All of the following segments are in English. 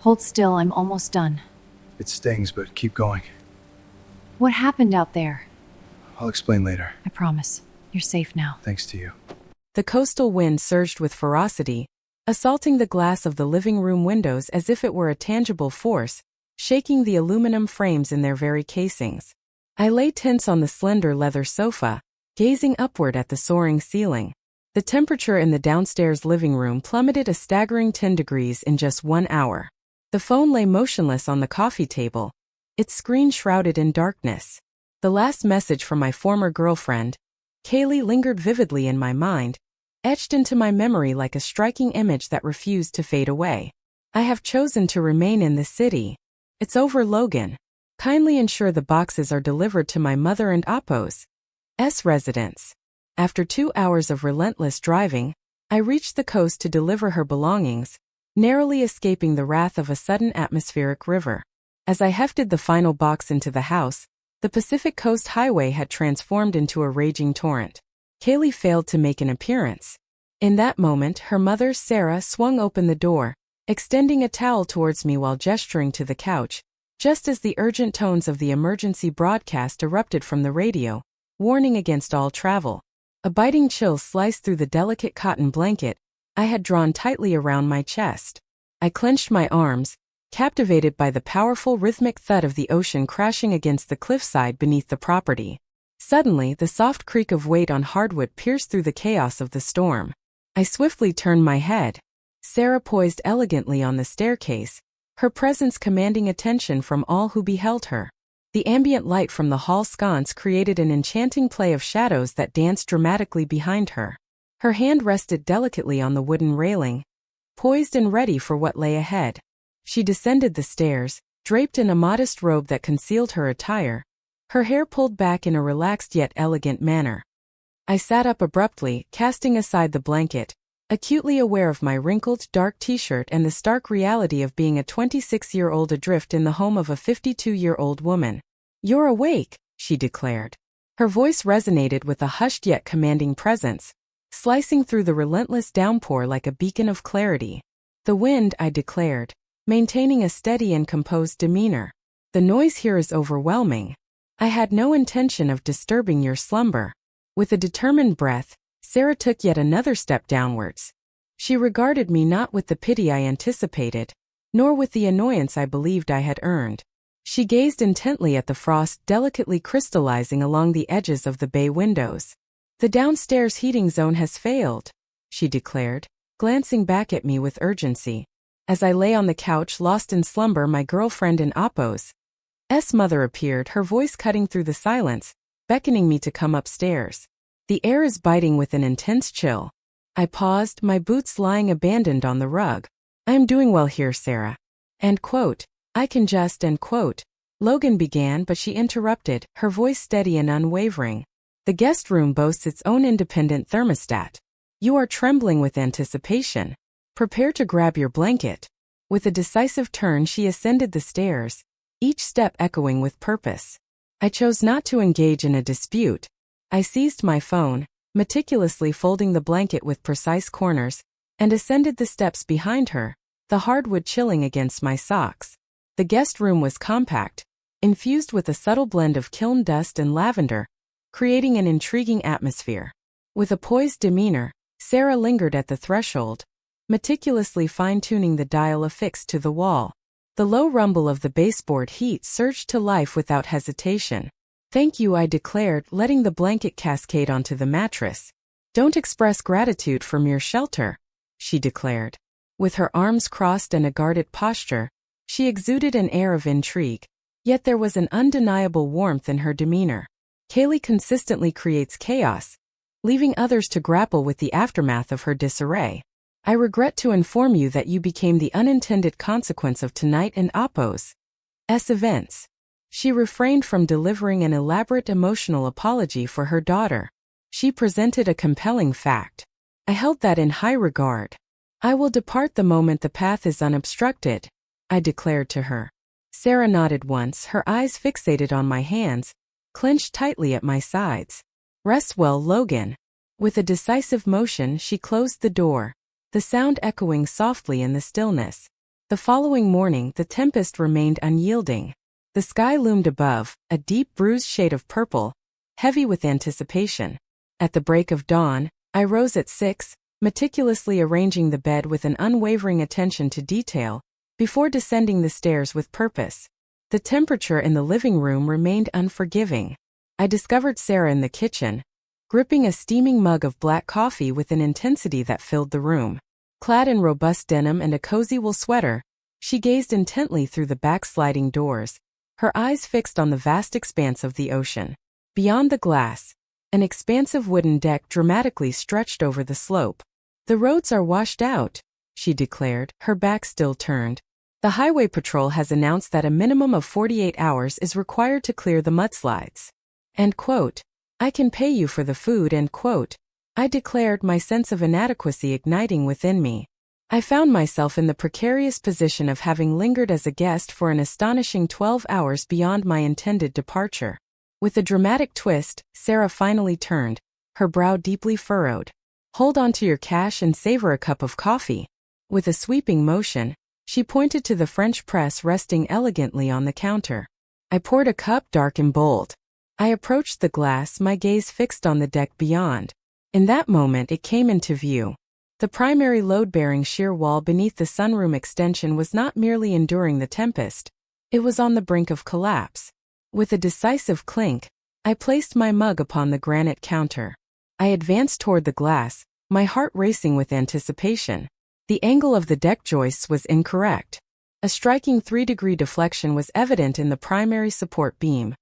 Hold still, I'm almost done. It stings, but keep going. What happened out there? I'll explain later. I promise. You're safe now. Thanks to you. The coastal wind surged with ferocity, assaulting the glass of the living room windows as if it were a tangible force, shaking the aluminum frames in their very casings. I lay tense on the slender leather sofa, gazing upward at the soaring ceiling. The temperature in the downstairs living room plummeted a staggering 10 degrees in just 1 hour. The phone lay motionless on the coffee table, its screen shrouded in darkness. The last message from my former girlfriend, Kaylee, lingered vividly in my mind, etched into my memory like a striking image that refused to fade away. I have chosen to remain in the city. It's over, Logan. Kindly ensure the boxes are delivered to my mother and Appo's residence. After 2 hours of relentless driving, I reached the coast to deliver her belongings, narrowly escaping the wrath of a sudden atmospheric river. As I hefted the final box into the house, the Pacific Coast Highway had transformed into a raging torrent. Kaylee failed to make an appearance. In that moment, her mother, Sarah, swung open the door, extending a towel towards me while gesturing to the couch, just as the urgent tones of the emergency broadcast erupted from the radio, warning against all travel. A biting chill sliced through the delicate cotton blanket I had drawn tightly around my chest. I clenched my arms, captivated by the powerful rhythmic thud of the ocean crashing against the cliffside beneath the property. Suddenly, the soft creak of weight on hardwood pierced through the chaos of the storm. I swiftly turned my head. Sarah poised elegantly on the staircase, her presence commanding attention from all who beheld her. The ambient light from the hall sconce created an enchanting play of shadows that danced dramatically behind her. Her hand rested delicately on the wooden railing, poised and ready for what lay ahead. She descended the stairs, draped in a modest robe that concealed her attire, her hair pulled back in a relaxed yet elegant manner. I sat up abruptly, casting aside the blanket, acutely aware of my wrinkled, dark t-shirt and the stark reality of being a 26-year-old adrift in the home of a 52-year-old woman. "You're awake," she declared. Her voice resonated with a hushed yet commanding presence, slicing through the relentless downpour like a beacon of clarity. "The wind," I declared, maintaining a steady and composed demeanor. "The noise here is overwhelming. I had no intention of disturbing your slumber." With a determined breath, Sarah took yet another step downwards. She regarded me not with the pity I anticipated, nor with the annoyance I believed I had earned. She gazed intently at the frost delicately crystallizing along the edges of the bay windows. "The downstairs heating zone has failed," she declared, glancing back at me with urgency. As I lay on the couch lost in slumber, my girlfriend and Appo's mother appeared, her voice cutting through the silence, beckoning me to come upstairs. "The air is biting with an intense chill." I paused, my boots lying abandoned on the rug. "I am doing well here, Sarah." End quote. "I can just," end quote. Logan began, but she interrupted, her voice steady and unwavering. "The guest room boasts its own independent thermostat. You are trembling with anticipation. Prepare to grab your blanket." With a decisive turn, she ascended the stairs, each step echoing with purpose. I chose not to engage in a dispute. I seized my phone, meticulously folding the blanket with precise corners, and ascended the steps behind her, the hardwood chilling against my socks. The guest room was compact, infused with a subtle blend of kiln dust and lavender, creating an intriguing atmosphere. With a poised demeanor, Sarah lingered at the threshold, meticulously fine-tuning the dial affixed to the wall. The low rumble of the baseboard heat surged to life without hesitation. "Thank you," I declared, letting the blanket cascade onto the mattress. "Don't express gratitude for mere shelter," she declared. With her arms crossed and a guarded posture, she exuded an air of intrigue, yet there was an undeniable warmth in her demeanor. "Kaylee consistently creates chaos, leaving others to grapple with the aftermath of her disarray. I regret to inform you that you became the unintended consequence of tonight and Appo's events." She refrained from delivering an elaborate emotional apology for her daughter. She presented a compelling fact. I held that in high regard. "I will depart the moment the path is unobstructed," I declared to her. Sarah nodded once, her eyes fixated on my hands, clenched tightly at my sides. "Rest well, Logan." With a decisive motion, she closed the door, the sound echoing softly in the stillness. The following morning, the tempest remained unyielding. The sky loomed above, a deep bruised shade of purple, heavy with anticipation. At the break of dawn, I rose at 6, meticulously arranging the bed with an unwavering attention to detail, before descending the stairs with purpose. The temperature in the living room remained unforgiving. I discovered Sarah in the kitchen, gripping a steaming mug of black coffee with an intensity that filled the room. Clad in robust denim and a cozy wool sweater, she gazed intently through the backsliding doors, her eyes fixed on the vast expanse of the ocean. Beyond the glass, an expansive wooden deck dramatically stretched over the slope. "The roads are washed out," she declared, her back still turned. "The highway patrol has announced that a minimum of 48 hours is required to clear the mudslides." End quote. "I can pay you for the food," end quote. I declared, my sense of inadequacy igniting within me. I found myself in the precarious position of having lingered as a guest for an astonishing 12 hours beyond my intended departure. With a dramatic twist, Sarah finally turned, her brow deeply furrowed. "Hold on to your cash and savor a cup of coffee." With a sweeping motion, she pointed to the French press resting elegantly on the counter. I poured a cup, dark and bold. I approached the glass, my gaze fixed on the deck beyond. In that moment it came into view. The primary load-bearing sheer wall beneath the sunroom extension was not merely enduring the tempest. It was on the brink of collapse. With a decisive clink, I placed my mug upon the granite counter. I advanced toward the glass, my heart racing with anticipation. The angle of the deck joists was incorrect. A striking 3-degree deflection was evident in the primary support beam,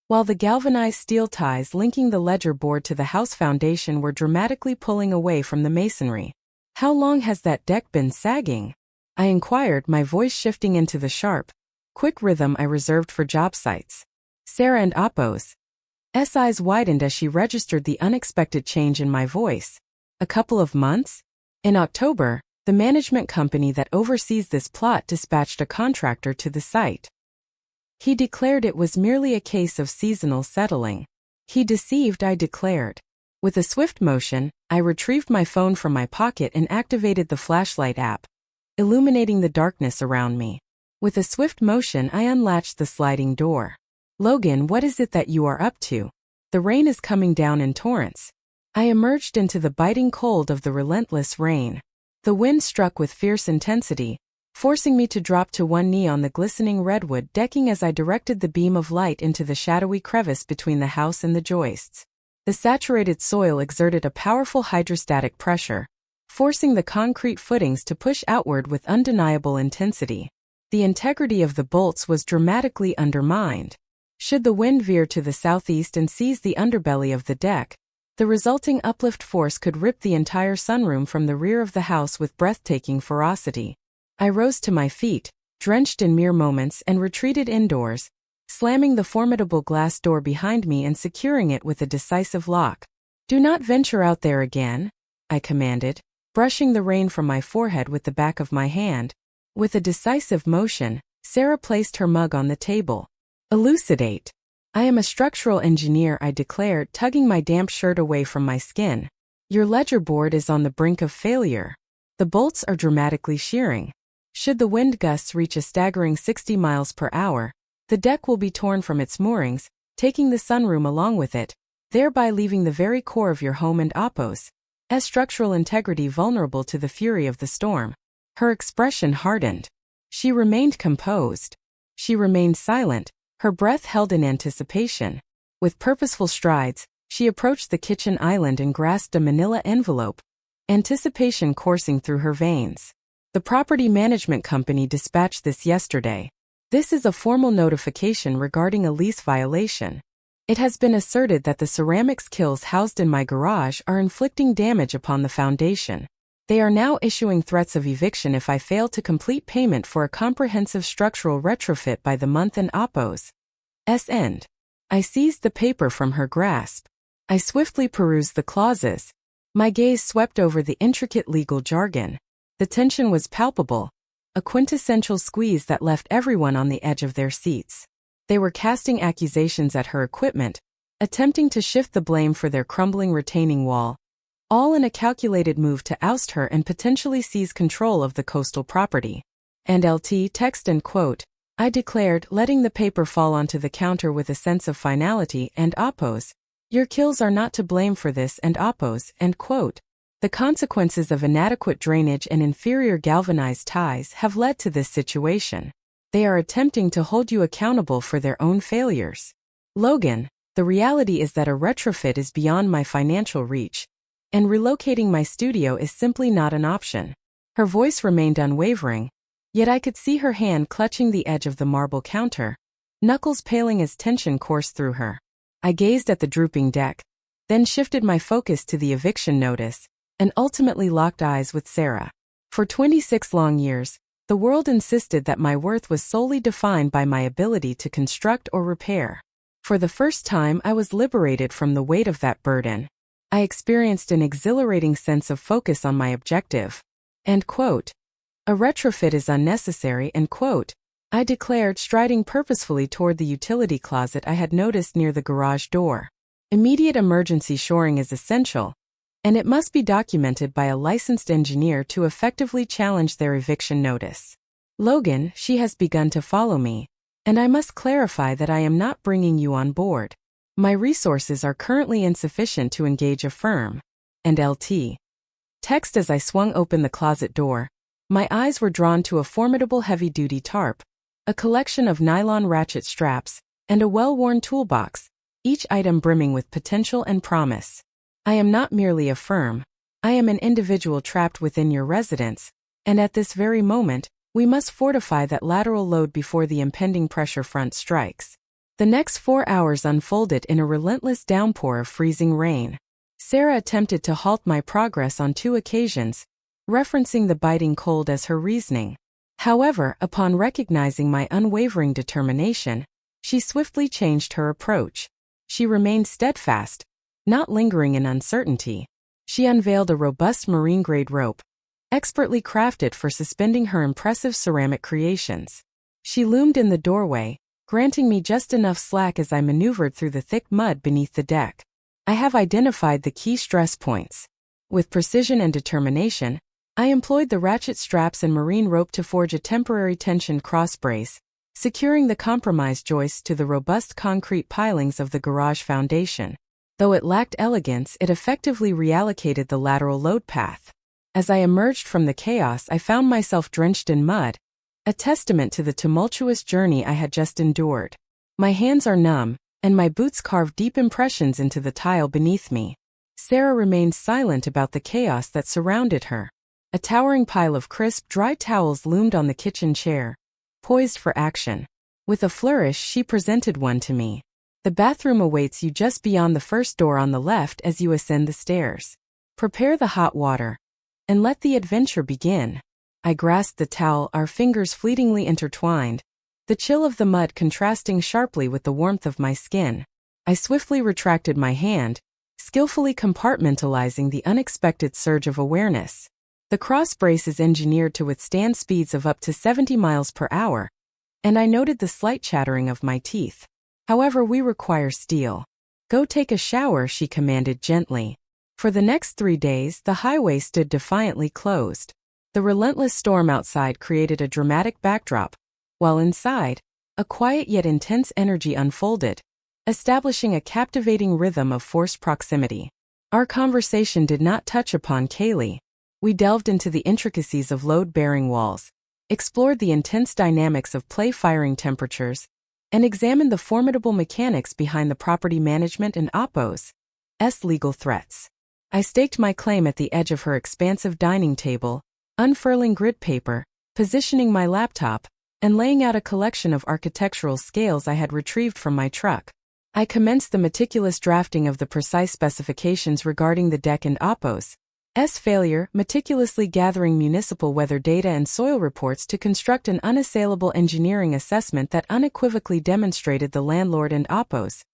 while the galvanized steel ties linking the ledger board to the house foundation were dramatically pulling away from the masonry. "How long has that deck been sagging?" I inquired, my voice shifting into the sharp, quick rhythm I reserved for job sites. Sarah and Appo's eyes widened as she registered the unexpected change in my voice. "A couple of months?" In October, the management company that oversees this plot dispatched a contractor to the site. He declared it was merely a case of seasonal settling. "He deceived," I declared. With a swift motion, I retrieved my phone from my pocket and activated the flashlight app, illuminating the darkness around me. With a swift motion, I unlatched the sliding door. "Logan, what is it that you are up to?" "The rain is coming down in torrents." I emerged into the biting cold of the relentless rain. The wind struck with fierce intensity, forcing me to drop to one knee on the glistening redwood decking as I directed the beam of light into the shadowy crevice between the house and the joists. The saturated soil exerted a powerful hydrostatic pressure, forcing the concrete footings to push outward with undeniable intensity. The integrity of the bolts was dramatically undermined. Should the wind veer to the southeast and seize the underbelly of the deck, the resulting uplift force could rip the entire sunroom from the rear of the house with breathtaking ferocity. I rose to my feet, drenched in mere moments, and retreated indoors, slamming the formidable glass door behind me and securing it with a decisive lock. "Do not venture out there again," I commanded, brushing the rain from my forehead with the back of my hand. With a decisive motion, Sarah placed her mug on the table. "Elucidate." "I am a structural engineer," I declared, tugging my damp shirt away from my skin. "Your ledger board is on the brink of failure. The bolts are dramatically shearing. Should the wind gusts reach a staggering 60 miles per hour, the deck will be torn from its moorings, taking the sunroom along with it, thereby leaving the very core of your home and Appo's structural integrity vulnerable to the fury of the storm." Her expression hardened. She remained composed. She remained silent, her breath held in anticipation. With purposeful strides, she approached the kitchen island and grasped a manila envelope, anticipation coursing through her veins. "The property management company dispatched this yesterday. This is a formal notification regarding a lease violation. It has been asserted that the ceramics kilns housed in my garage are inflicting damage upon the foundation. They are now issuing threats of eviction if I fail to complete payment for a comprehensive structural retrofit by the month and Appo's end." I seized the paper from her grasp. I swiftly perused the clauses. My gaze swept over the intricate legal jargon. The tension was palpable, a quintessential squeeze that left everyone on the edge of their seats. They were casting accusations at her equipment, attempting to shift the blame for their crumbling retaining wall, all in a calculated move to oust her and potentially seize control of the coastal property. And LT text and quote, I declared, letting the paper fall onto the counter with a sense of finality, and oppose. Your kills are not to blame for this, and oppose, end quote. The consequences of inadequate drainage and inferior galvanized ties have led to this situation. They are attempting to hold you accountable for their own failures. Logan, the reality is that a retrofit is beyond my financial reach, and relocating my studio is simply not an option. Her voice remained unwavering, yet I could see her hand clutching the edge of the marble counter, knuckles paling as tension coursed through her. I gazed at the drooping deck, then shifted my focus to the eviction notice, and ultimately locked eyes with Sarah. For 26 long years, the world insisted that my worth was solely defined by my ability to construct or repair. For the first time, I was liberated from the weight of that burden. I experienced an exhilarating sense of focus on my objective. End quote. A retrofit is unnecessary, end quote. I declared, striding purposefully toward the utility closet I had noticed near the garage door. Immediate emergency shoring is essential, and it must be documented by a licensed engineer to effectively challenge their eviction notice. Logan, she has begun to follow me, and I must clarify that I am not bringing you on board. My resources are currently insufficient to engage a firm. And LT. Text as I swung open the closet door. My eyes were drawn to a formidable heavy-duty tarp, a collection of nylon ratchet straps, and a well-worn toolbox, each item brimming with potential and promise. I am not merely a firm. I am an individual trapped within your residence, and at this very moment, we must fortify that lateral load before the impending pressure front strikes. The next 4 hours unfolded in a relentless downpour of freezing rain. Sarah attempted to halt my progress on 2 occasions, referencing the biting cold as her reasoning. However, upon recognizing my unwavering determination, she swiftly changed her approach. She remained steadfast, not lingering in uncertainty. She unveiled a robust marine-grade rope, expertly crafted for suspending her impressive ceramic creations. She loomed in the doorway, granting me just enough slack as I maneuvered through the thick mud beneath the deck. I have identified the key stress points. With precision and determination, I employed the ratchet straps and marine rope to forge a temporary tension cross brace, securing the compromised joists to the robust concrete pilings of the garage foundation. Though it lacked elegance, it effectively reallocated the lateral load path. As I emerged from the chaos, I found myself drenched in mud, a testament to the tumultuous journey I had just endured. My hands are numb, and my boots carve deep impressions into the tile beneath me. Sarah remained silent about the chaos that surrounded her. A towering pile of crisp, dry towels loomed on the kitchen chair, poised for action. With a flourish, she presented one to me. The bathroom awaits you just beyond the first door on the left as you ascend the stairs. Prepare the hot water, and let the adventure begin. I grasped the towel, our fingers fleetingly intertwined, the chill of the mud contrasting sharply with the warmth of my skin. I swiftly retracted my hand, skillfully compartmentalizing the unexpected surge of awareness. The cross brace is engineered to withstand speeds of up to 70 miles per hour, and I noted the slight chattering of my teeth. However, we require steel. Go take a shower, she commanded gently. For the next 3 days, the highway stood defiantly closed. The relentless storm outside created a dramatic backdrop, while inside, a quiet yet intense energy unfolded, establishing a captivating rhythm of forced proximity. Our conversation did not touch upon Kaylee. We delved into the intricacies of load-bearing walls, explored the intense dynamics of play firing temperatures, and examined the formidable mechanics behind the property management and oppo's legal threats. I staked my claim at the edge of her expansive dining table, unfurling grid paper, positioning my laptop, and laying out a collection of architectural scales I had retrieved from my truck. I commenced the meticulous drafting of the precise specifications regarding the deck and oppo's failure, meticulously gathering municipal weather data and soil reports to construct an unassailable engineering assessment that unequivocally demonstrated the landlord and oppo's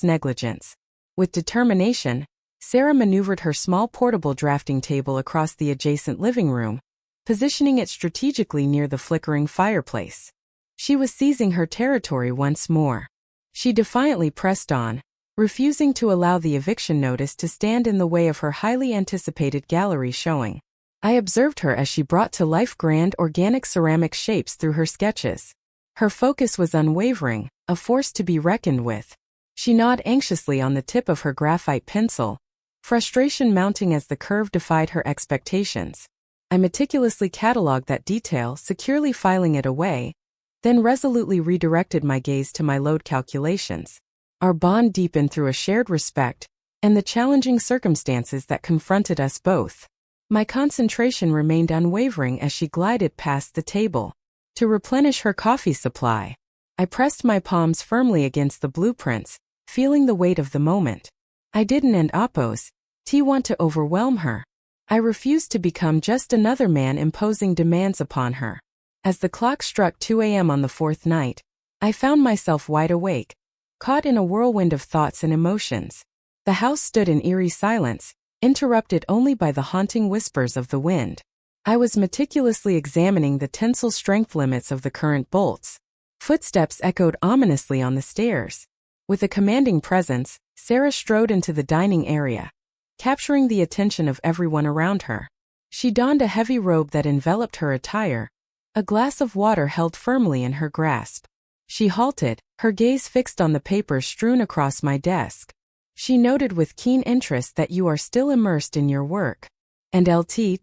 negligence. With determination, Sarah maneuvered her small portable drafting table across the adjacent living room, positioning it strategically near the flickering fireplace. She was seizing her territory once more. She defiantly pressed on, refusing to allow the eviction notice to stand in the way of her highly anticipated gallery showing. I observed her as she brought to life grand organic ceramic shapes through her sketches. Her focus was unwavering, a force to be reckoned with. She gnawed anxiously on the tip of her graphite pencil, frustration mounting as the curve defied her expectations. I meticulously catalogued that detail, securely filing it away, then resolutely redirected my gaze to my load calculations. Our bond deepened through a shared respect and the challenging circumstances that confronted us both. My concentration remained unwavering as she glided past the table. To replenish her coffee supply, I pressed my palms firmly against the blueprints, feeling the weight of the moment. I didn't and oppose, want to overwhelm her. I refused to become just another man imposing demands upon her. As the clock struck 2 a.m. on the fourth night, I found myself wide awake, caught in a whirlwind of thoughts and emotions. The house stood in eerie silence, interrupted only by the haunting whispers of the wind. I was meticulously examining the tensile strength limits of the current bolts. Footsteps echoed ominously on the stairs. With a commanding presence, Sarah strode into the dining area, capturing the attention of everyone around her. She donned a heavy robe that enveloped her attire, a glass of water held firmly in her grasp. She halted, her gaze fixed on the papers strewn across my desk. She noted with keen interest that you are still immersed in your work. And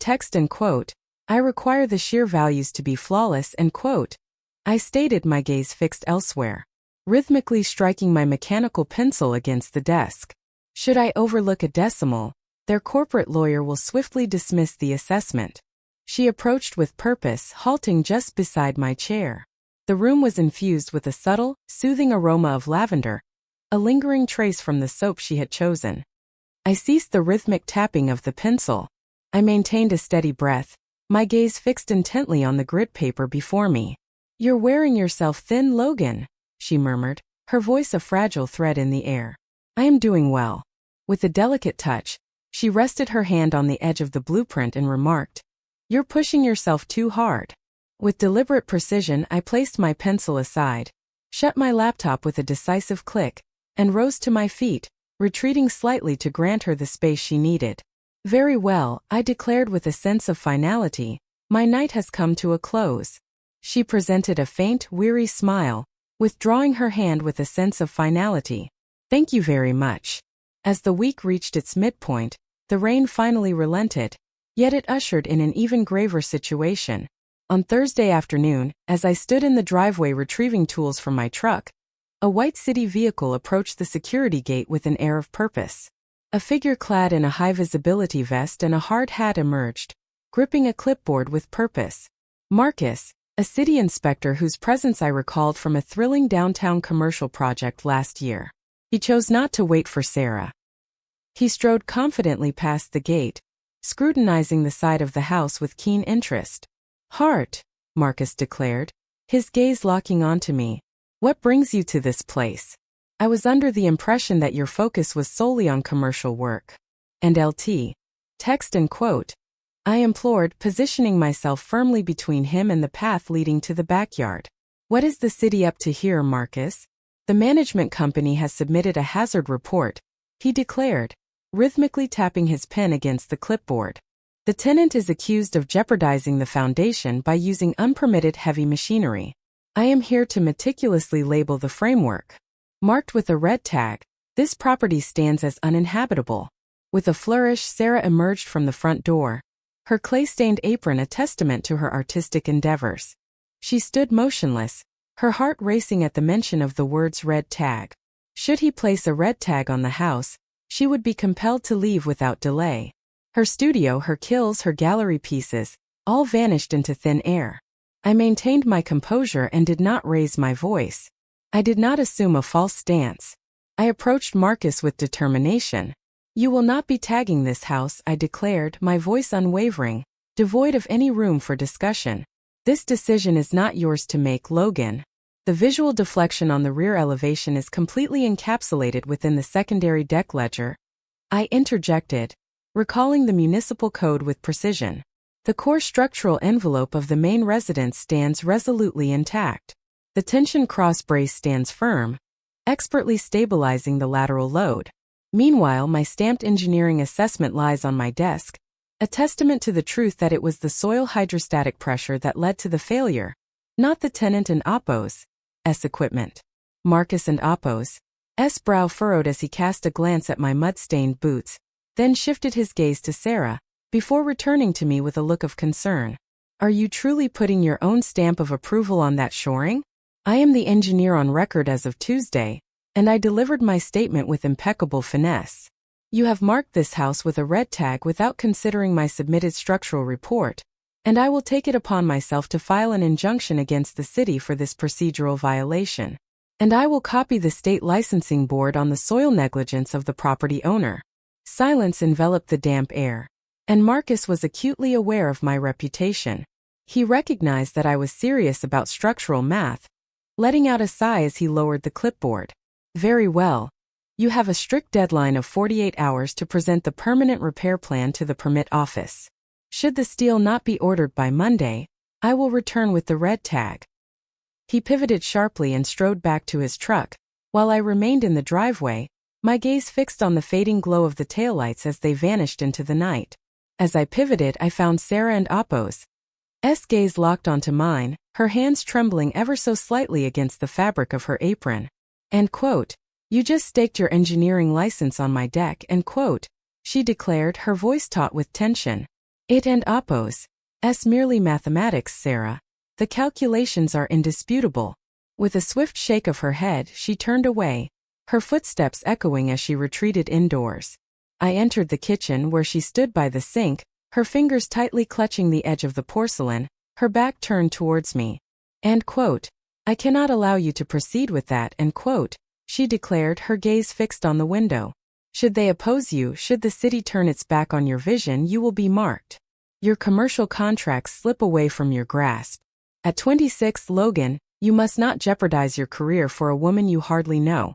text and quote, I require the sheer values to be flawless and quote. I stated, my gaze fixed elsewhere, rhythmically striking my mechanical pencil against the desk. Should I overlook a decimal, their corporate lawyer will swiftly dismiss the assessment. She approached with purpose, halting just beside my chair. The room was infused with a subtle, soothing aroma of lavender, a lingering trace from the soap she had chosen. I ceased the rhythmic tapping of the pencil. I maintained a steady breath, my gaze fixed intently on the grid paper before me. You're wearing yourself thin, Logan, she murmured, her voice a fragile thread in the air. I am doing well. With a delicate touch, she rested her hand on the edge of the blueprint and remarked, You're pushing yourself too hard. With deliberate precision, I placed my pencil aside, shut my laptop with a decisive click, and rose to my feet, retreating slightly to grant her the space she needed. Very well, I declared with a sense of finality, my night has come to a close. She presented a faint, weary smile, withdrawing her hand with a sense of finality. Thank you very much. As the week reached its midpoint, the rain finally relented, yet it ushered in an even graver situation. On Thursday afternoon, as I stood in the driveway retrieving tools from my truck, a white city vehicle approached the security gate with an air of purpose. A figure clad in a high-visibility vest and a hard hat emerged, gripping a clipboard with purpose. Marcus, a city inspector whose presence I recalled from a thrilling downtown commercial project last year. He chose not to wait for Sarah. He strode confidently past the gate, scrutinizing the side of the house with keen interest. Hart, Marcus declared, his gaze locking onto me. What brings you to this place? I was under the impression that your focus was solely on commercial work. And text and quote. I implored, positioning myself firmly between him and the path leading to the backyard. What is the city up to here, Marcus? The management company has submitted a hazard report, he declared, rhythmically tapping his pen against the clipboard. The tenant is accused of jeopardizing the foundation by using unpermitted heavy machinery. I am here to meticulously label the framework. Marked with a red tag, this property stands as uninhabitable. With a flourish, Sarah emerged from the front door, her clay-stained apron a testament to her artistic endeavors. She stood motionless, her heart racing at the mention of the words red tag. Should he place a red tag on the house, she would be compelled to leave without delay. Her studio, her kills, her gallery pieces, all vanished into thin air. I maintained my composure and did not raise my voice. I did not assume a false stance. I approached Marcus with determination. You will not be tagging this house, I declared, my voice unwavering, devoid of any room for discussion. This decision is not yours to make, Logan. The visual deflection on the rear elevation is completely encapsulated within the secondary deck ledger. I interjected, recalling the municipal code with precision. The core structural envelope of the main residence stands resolutely intact. The tension cross brace stands firm, expertly stabilizing the lateral load. Meanwhile, my stamped engineering assessment lies on my desk, a testament to the truth that it was the soil hydrostatic pressure that led to the failure, not the tenant and Appo's equipment. Marcus and Appo's brow furrowed as he cast a glance at my mud-stained boots, then shifted his gaze to Sarah, before returning to me with a look of concern. Are you truly putting your own stamp of approval on that shoring? I am the engineer on record as of Tuesday, and I delivered my statement with impeccable finesse. You have marked this house with a red tag without considering my submitted structural report, and I will take it upon myself to file an injunction against the city for this procedural violation. And I will copy the state licensing board on the soil negligence of the property owner. Silence enveloped the damp air, and Marcus was acutely aware of my reputation. He recognized that I was serious about structural math, letting out a sigh as he lowered the clipboard. Very well. You have a strict deadline of 48 hours to present the permanent repair plan to the permit office. Should the steel not be ordered by Monday, I will return with the red tag. He pivoted sharply and strode back to his truck, while I remained in the driveway, my gaze fixed on the fading glow of the taillights as they vanished into the night. As I pivoted, I found Sarah and Appo's gaze locked onto mine, her hands trembling ever so slightly against the fabric of her apron. End quote. You just staked your engineering license on my deck, end quote, she declared, her voice taut with tension. It and Appo's merely mathematics, Sarah. The calculations are indisputable. With a swift shake of her head, she turned away, her footsteps echoing as she retreated indoors. I entered the kitchen where she stood by the sink, her fingers tightly clutching the edge of the porcelain, her back turned towards me. End quote. I cannot allow you to proceed with that, end quote, she declared, her gaze fixed on the window. Should they oppose you, should the city turn its back on your vision, you will be marked. Your commercial contracts slip away from your grasp. At 26, Logan, you must not jeopardize your career for a woman you hardly know.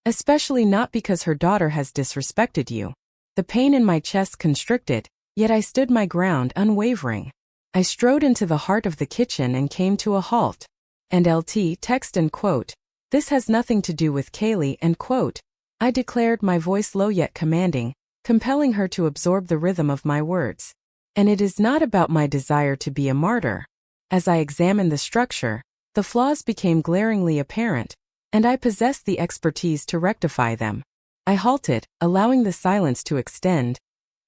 Especially not because her daughter has disrespected you. The pain in my chest constricted, yet I stood my ground unwavering. I strode into the heart of the kitchen and came to a halt. And text, end quote. This has nothing to do with Kaylee, end quote. I declared, my voice low yet commanding, compelling her to absorb the rhythm of my words. And it is not about my desire to be a martyr. As I examined the structure, the flaws became glaringly apparent, and I possessed the expertise to rectify them. I halted, allowing the silence to extend,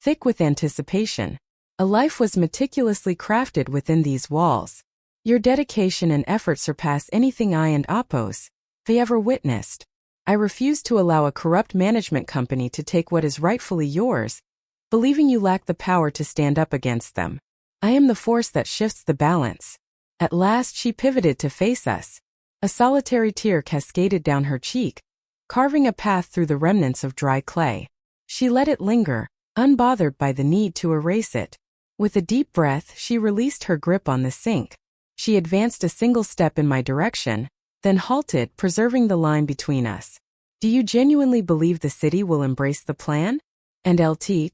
thick with anticipation. A life was meticulously crafted within these walls. Your dedication and effort surpass anything I and Appo's ever witnessed. I refuse to allow a corrupt management company to take what is rightfully yours, believing you lack the power to stand up against them. I am the force that shifts the balance. At last she pivoted to face us. A solitary tear cascaded down her cheek, carving a path through the remnants of dry clay. She let it linger, unbothered by the need to erase it. With a deep breath, she released her grip on the sink. She advanced a single step in my direction, then halted, preserving the line between us. Do you genuinely believe the city will embrace the plan? And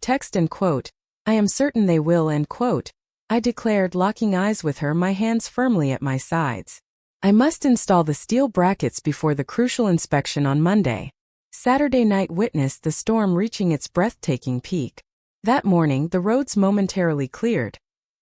text, end quote. I am certain they will, end quote. I declared, locking eyes with her, my hands firmly at my sides. I must install the steel brackets before the crucial inspection on Monday. Saturday night witnessed the storm reaching its breathtaking peak. That morning, the roads momentarily cleared,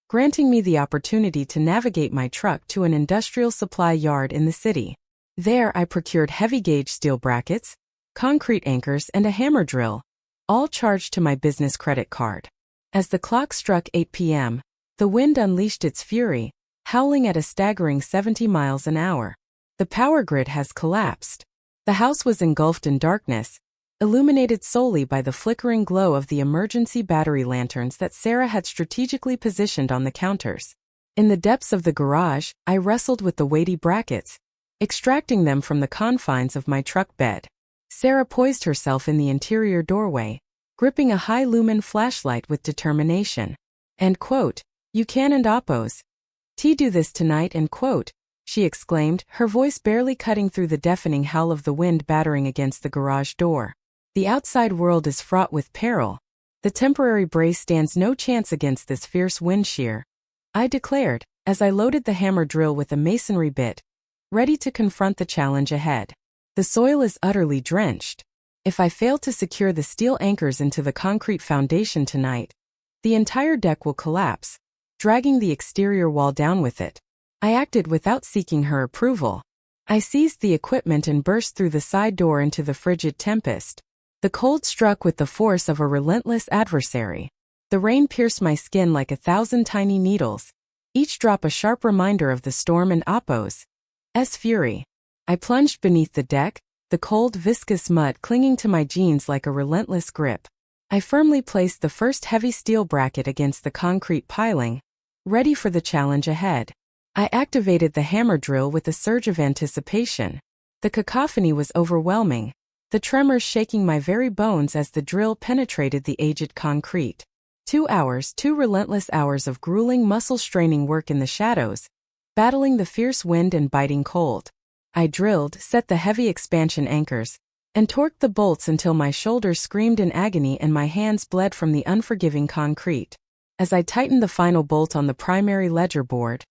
granting me the opportunity to navigate my truck to an industrial supply yard in the city. There, I procured heavy-gauge steel brackets, concrete anchors, and a hammer drill, all charged to my business credit card. As the clock struck 8 p.m., the wind unleashed its fury, howling at a staggering 70 miles an hour. The power grid has collapsed. The house was engulfed in darkness, illuminated solely by the flickering glow of the emergency battery lanterns that Sarah had strategically positioned on the counters. In the depths of the garage, I wrestled with the weighty brackets, extracting them from the confines of my truck bed. Sarah poised herself in the interior doorway, gripping a high-lumen flashlight with determination. End quote. You can and Appo's do this tonight, end quote, she exclaimed, her voice barely cutting through the deafening howl of the wind battering against the garage door. The outside world is fraught with peril. The temporary brace stands no chance against this fierce wind shear, I declared, as I loaded the hammer drill with a masonry bit, ready to confront the challenge ahead. The soil is utterly drenched. If I fail to secure the steel anchors into the concrete foundation tonight, the entire deck will collapse, dragging the exterior wall down with it. I acted without seeking her approval. I seized the equipment and burst through the side door into the frigid tempest. The cold struck with the force of a relentless adversary. The rain pierced my skin like 1,000 tiny needles, each drop a sharp reminder of the storm and Appo's fury. I plunged beneath the deck, the cold, viscous mud clinging to my jeans like a relentless grip. I firmly placed the first heavy steel bracket against the concrete piling, ready for the challenge ahead. I activated the hammer drill with a surge of anticipation. The cacophony was overwhelming, the tremors shaking my very bones as the drill penetrated the aged concrete. 2 hours, 2 relentless hours of grueling muscle-straining work in the shadows, battling the fierce wind and biting cold. I drilled, set the heavy expansion anchors, and torqued the bolts until my shoulders screamed in agony and my hands bled from the unforgiving concrete. As I tightened the final bolt on the primary ledger board,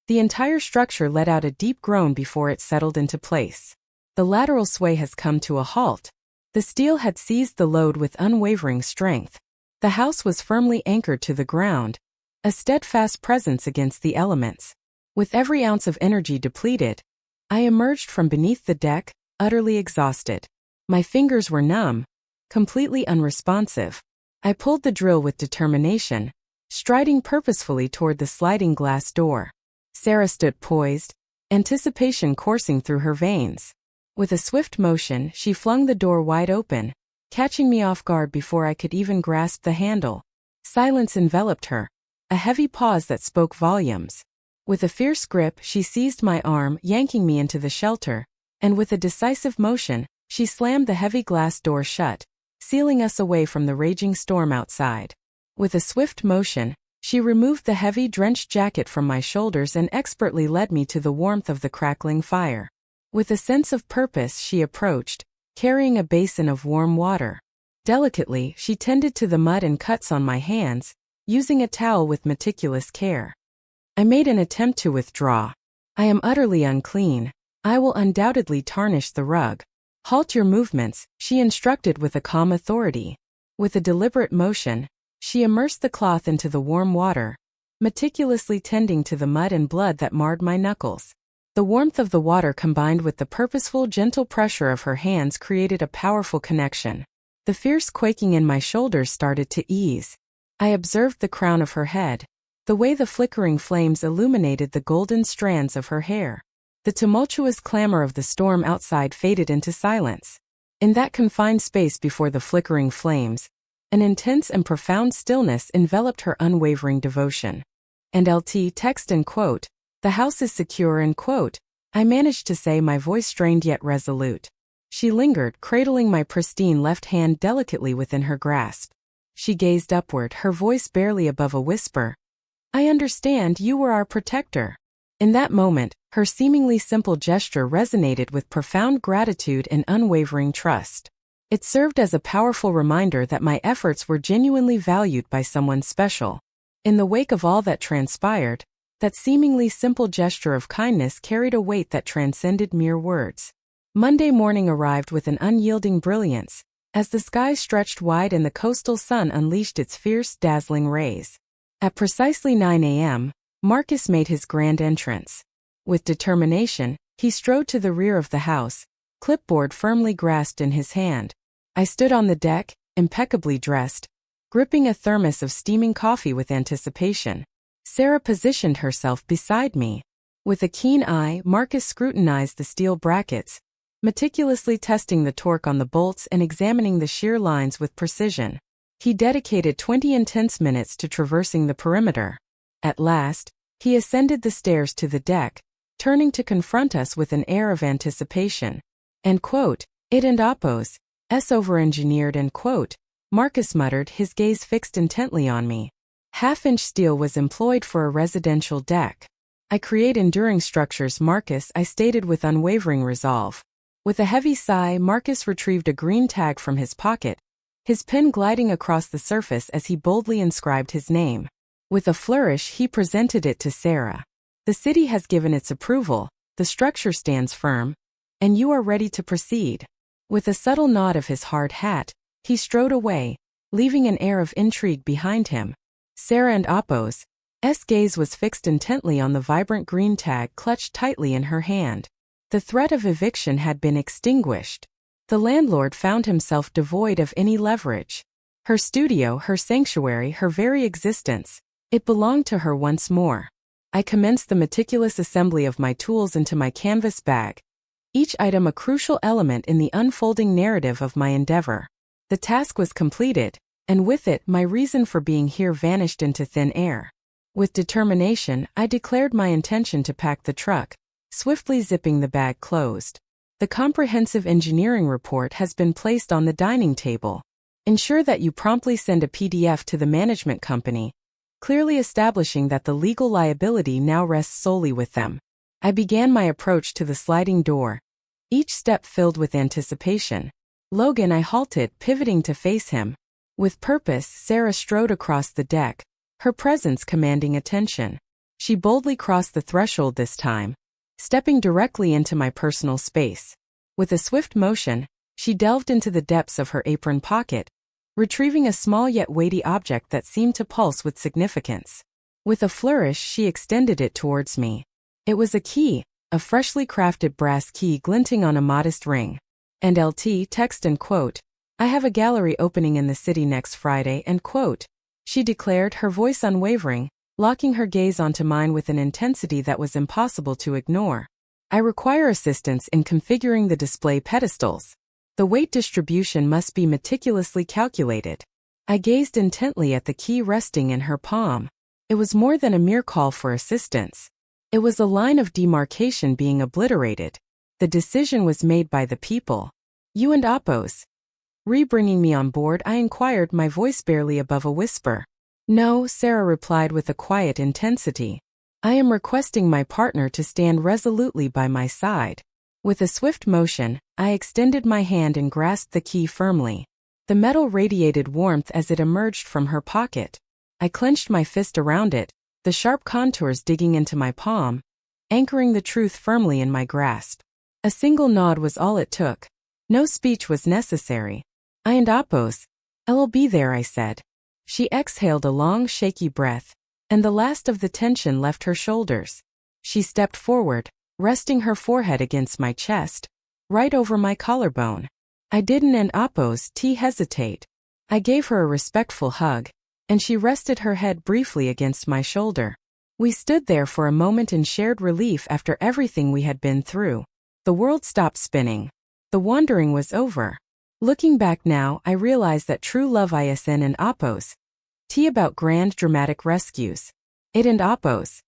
the entire structure let out a deep groan before it settled into place. The lateral sway has come to a halt. The steel had seized the load with unwavering strength. The house was firmly anchored to the ground, a steadfast presence against the elements. With every ounce of energy depleted, I emerged from beneath the deck, utterly exhausted. My fingers were numb, completely unresponsive. I pulled the drill with determination, striding purposefully toward the sliding glass door. Sarah stood poised, anticipation coursing through her veins. With a swift motion, she flung the door wide open, catching me off guard before I could even grasp the handle. Silence enveloped her, a heavy pause that spoke volumes. With a fierce grip, she seized my arm, yanking me into the shelter, and with a decisive motion, she slammed the heavy glass door shut, sealing us away from the raging storm outside. With a swift motion, she removed the heavy, drenched jacket from my shoulders and expertly led me to the warmth of the crackling fire. With a sense of purpose, she approached, carrying a basin of warm water. Delicately, she tended to the mud and cuts on my hands, using a towel with meticulous care. I made an attempt to withdraw. I am utterly unclean. I will undoubtedly tarnish the rug. Halt your movements, she instructed with a calm authority. With a deliberate motion, she immersed the cloth into the warm water, meticulously tending to the mud and blood that marred my knuckles. The warmth of the water combined with the purposeful, gentle pressure of her hands created a powerful connection. The fierce quaking in my shoulders started to ease. I observed the crown of her head, the way the flickering flames illuminated the golden strands of her hair. The tumultuous clamor of the storm outside faded into silence. In that confined space before the flickering flames, an intense and profound stillness enveloped her unwavering devotion. And LT text and quote, "The house is secure," and quote, I managed to say, my voice strained yet resolute. She lingered, cradling my pristine left hand delicately within her grasp. She gazed upward, her voice barely above a whisper. "I understand, you were our protector." In that moment, her seemingly simple gesture resonated with profound gratitude and unwavering trust. It served as a powerful reminder that my efforts were genuinely valued by someone special. In the wake of all that transpired, that seemingly simple gesture of kindness carried a weight that transcended mere words. Monday morning arrived with an unyielding brilliance, as the sky stretched wide and the coastal sun unleashed its fierce, dazzling rays. At precisely 9 a.m., Marcus made his grand entrance. With determination, he strode to the rear of the house, clipboard firmly grasped in his hand. I stood on the deck, impeccably dressed, gripping a thermos of steaming coffee with anticipation. Sarah positioned herself beside me. With a keen eye, Marcus scrutinized the steel brackets, meticulously testing the torque on the bolts and examining the shear lines with precision. He dedicated 20 intense minutes to traversing the perimeter. At last, he ascended the stairs to the deck, turning to confront us with an air of anticipation. And quote, "It and Appo's over-engineered," and quote, Marcus muttered, his gaze fixed intently on me. Half-inch steel was employed for a residential deck. "I create enduring structures, Marcus," I stated with unwavering resolve. With a heavy sigh, Marcus retrieved a green tag from his pocket, his pen gliding across the surface as he boldly inscribed his name. With a flourish, he presented it to Sarah. "The city has given its approval, the structure stands firm, and you are ready to proceed." With a subtle nod of his hard hat, he strode away, leaving an air of intrigue behind him. Sarah and Appo's gaze was fixed intently on the vibrant green tag clutched tightly in her hand. The threat of eviction had been extinguished. The landlord found himself devoid of any leverage. Her studio, her sanctuary, her very existence, it belonged to her once more. I commenced the meticulous assembly of my tools into my canvas bag, each item a crucial element in the unfolding narrative of my endeavor. The task was completed, and with it my reason for being here vanished into thin air. With determination, I declared my intention to pack the truck, swiftly zipping the bag closed. The comprehensive engineering report has been placed on the dining table. Ensure that you promptly send a PDF to the management company, clearly establishing that the legal liability now rests solely with them. I began my approach to the sliding door, each step filled with anticipation. Logan, I halted, pivoting to face him. With purpose, Sarah strode across the deck, her presence commanding attention. She boldly crossed the threshold this time, stepping directly into my personal space. With a swift motion, she delved into the depths of her apron pocket, retrieving a small yet weighty object that seemed to pulse with significance. With a flourish, she extended it towards me. It was a key, a freshly crafted brass key glinting on a modest ring. And LT text and quote, "I have a gallery opening in the city next Friday," end quote. She declared, her voice unwavering, locking her gaze onto mine with an intensity that was impossible to ignore. "I require assistance in configuring the display pedestals. The weight distribution must be meticulously calculated." I gazed intently at the key resting in her palm. It was more than a mere call for assistance. It was a line of demarcation being obliterated. The decision was made by the people. "You and Appo's." Bringing me on board, I inquired, my voice barely above a whisper. "No," Sarah replied with a quiet intensity. "I am requesting my partner to stand resolutely by my side." With a swift motion, I extended my hand and grasped the key firmly. The metal radiated warmth as it emerged from her pocket. I clenched my fist around it, the sharp contours digging into my palm, anchoring the truth firmly in my grasp. A single nod was all it took. No speech was necessary. "I and Appo's. I'll be there," I said. She exhaled a long, shaky breath, and the last of the tension left her shoulders. She stepped forward, resting her forehead against my chest, right over my collarbone. I didn't and Appo's hesitate. I gave her a respectful hug, and she rested her head briefly against my shoulder. We stood there for a moment in shared relief after everything we had been through. The world stopped spinning. The wandering was over. Looking back now, I realized that true love isn't and Appo's about grand dramatic rescues. It and Appo's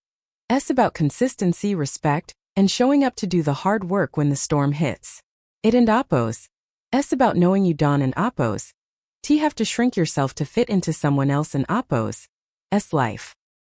about consistency, respect, and showing up to do the hard work when the storm hits. It and Appo's about knowing you don't and Appo's have to shrink yourself to fit into someone else and Appo's life.